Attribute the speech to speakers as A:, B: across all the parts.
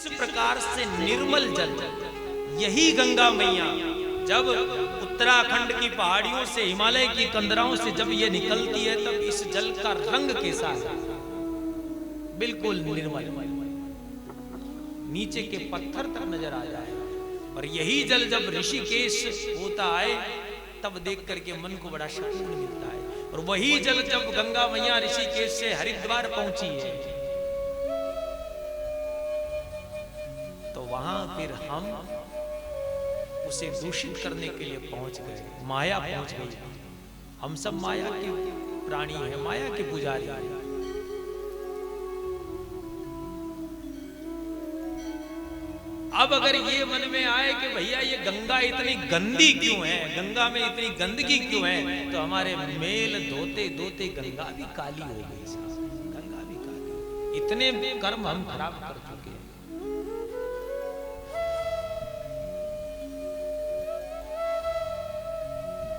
A: जिस प्रकार से निर्मल जल, यही गंगा मैया जब उत्तराखंड की पहाड़ियों से, हिमालय की कंदराओं से जब ये निकलती है, तब इस जल का रंग कैसा है? बिल्कुल निर्मल, नीचे के पत्थर तक नजर आ जाए। और यही जल जब ऋषिकेश होता है, तब देख करके मन को बड़ा सुकून मिलता है। और वही जल जब गंगा मैया ऋषिकेश से हरिद्वार पहुंची है, तो वहां फिर हम उसे दूषित करने के लिए पहुंच गए, माया पहुंच गई। हम सब माया के प्राणी हैं, माया के पुजारी हैं। अब अगर ये मन में आए कि भैया ये गंगा इतनी गंदी क्यों है, गंगा में इतनी गंदगी क्यों है, तो हमारे मेल धोते धोते गंगा भी काली हो गई। गंगा भी काली, इतने कर्म हम खराब कर चुके हैं।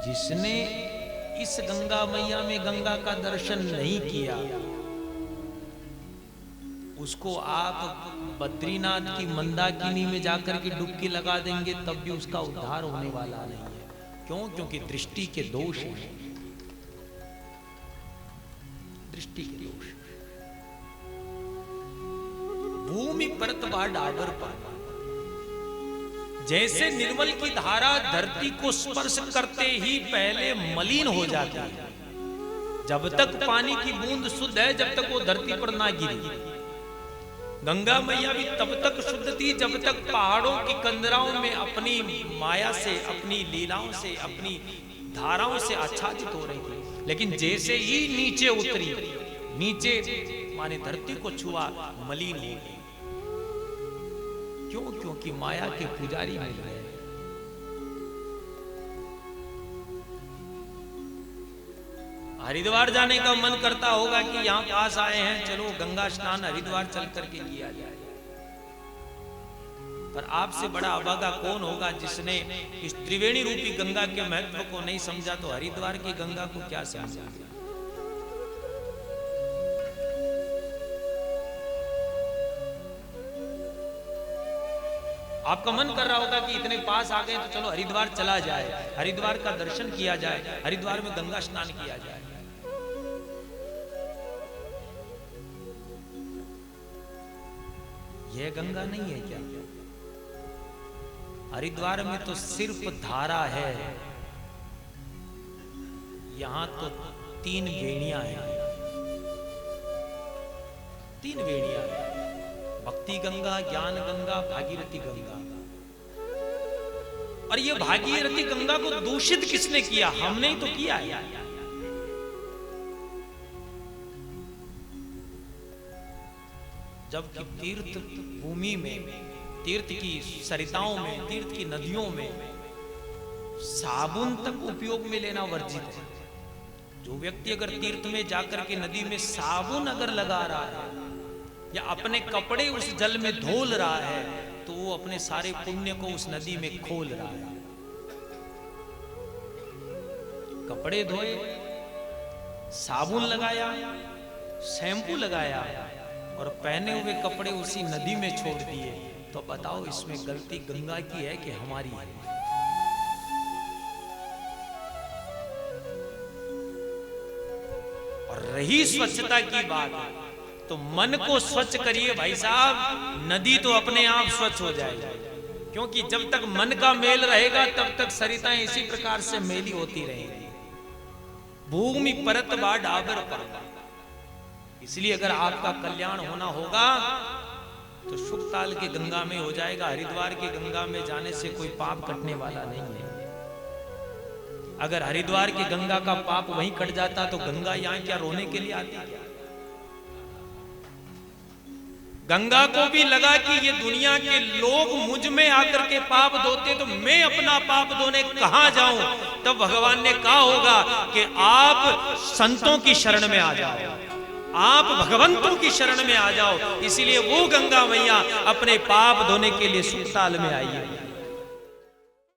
A: जिसने इस गंगा मैया में गंगा का दर्शन नहीं किया, उसको आप बद्रीनाथ की मंदाकिनी में जाकर के डुबकी लगा देंगे, तब भी उसका उद्धार होने वाला नहीं है। क्यों? क्योंकि दृष्टि के दोष हैं, दृष्टि के दोष। भूमि परत बा डागर पर, जैसे निर्मल की धारा धरती को स्पर्श करते ही पहले मलिन हो जाती है। जब तक पानी की बूंद शुद्ध है, जब तक वो धरती पर ना गिरी। गंगा मैया भी तब तक शुद्ध थी जब तक पहाड़ों की कंदराओं में अपनी माया से, अपनी लीलाओं से, अपनी धाराओं से आच्छादित हो रही थी। लेकिन जैसे ही नीचे उतरी, नीचे माने धरती को छुआ, मलिन हो गई। क्यों? क्योंकि माया के पुजारी मिल गए। हरिद्वार जाने का मन करता होगा कि यहां पास आए हैं, चलो गंगा स्नान हरिद्वार चल करके किया जाए। पर आपसे बड़ा अभागा कौन होगा जिसने इस त्रिवेणी रूपी गंगा के महत्व को नहीं समझा, तो हरिद्वार की गंगा को क्या समझा। आपका मन कर रहा होगा कि इतने पास आ गए तो चलो हरिद्वार चला जाए, हरिद्वार का दर्शन किया जाए, हरिद्वार में गंगा स्नान किया जाए। यह गंगा नहीं है क्या? हरिद्वार में तो सिर्फ धारा है, यहां तो 3 वेणियां हैं। 3 वेणियां हैं, भक्ति गंगा, ज्ञान गंगा, भागीरथी गंगा। और ये भागीरथी गंगा को दूषित किसने किया? हमने ही तो किया है। जबकि तीर्थ भूमि में, तीर्थ की सरिताओं में, तीर्थ की नदियों में साबुन तक उपयोग में लेना वर्जित है। जो व्यक्ति अगर तीर्थ में जाकर के नदी में साबुन अगर लगा रहा है या अपने कपड़े उस जल में धोल रहा है, तो वो अपने सारे पुण्य को उस नदी में खोल रहा है। कपड़े धोए, साबुन लगाया, शैम्पू लगाया और पहने हुए कपड़े उसी नदी में छोड़ दिए, तो बताओ इसमें गलती गंगा की है कि हमारी है? और रही स्वच्छता की बात, तो मन को स्वच्छ करिए भाई साहब, नदी तो अपने आप स्वच्छ हो जाएगी। क्योंकि जब तक मन का मेल रहेगा, तब तक सरिताएं इसी प्रकार से मेली होती रहेंगी। भूमि परत बा डाबर पर। इसलिए अगर आपका कल्याण होना होगा तो शुकताल के गंगा में हो जाएगा। हरिद्वार की गंगा में जाने से कोई पाप कटने वाला नहीं है। अगर हरिद्वार की गंगा का पाप वहीं कट जाता तो गंगा यहां क्या रोने के लिए आती क्या? गंगा को भी लगा कि ये दुनिया के लोग मुझ में आकर के पाप धोते, तो मैं अपना पाप धोने कहां जाऊं? तब भगवान ने कहा होगा कि आप संतों की शरण में आ जाओ, आप भगवंतों की शरण में आ जाओ। इसीलिए वो गंगा मैया अपने पाप धोने के लिए सुकताल में आई है।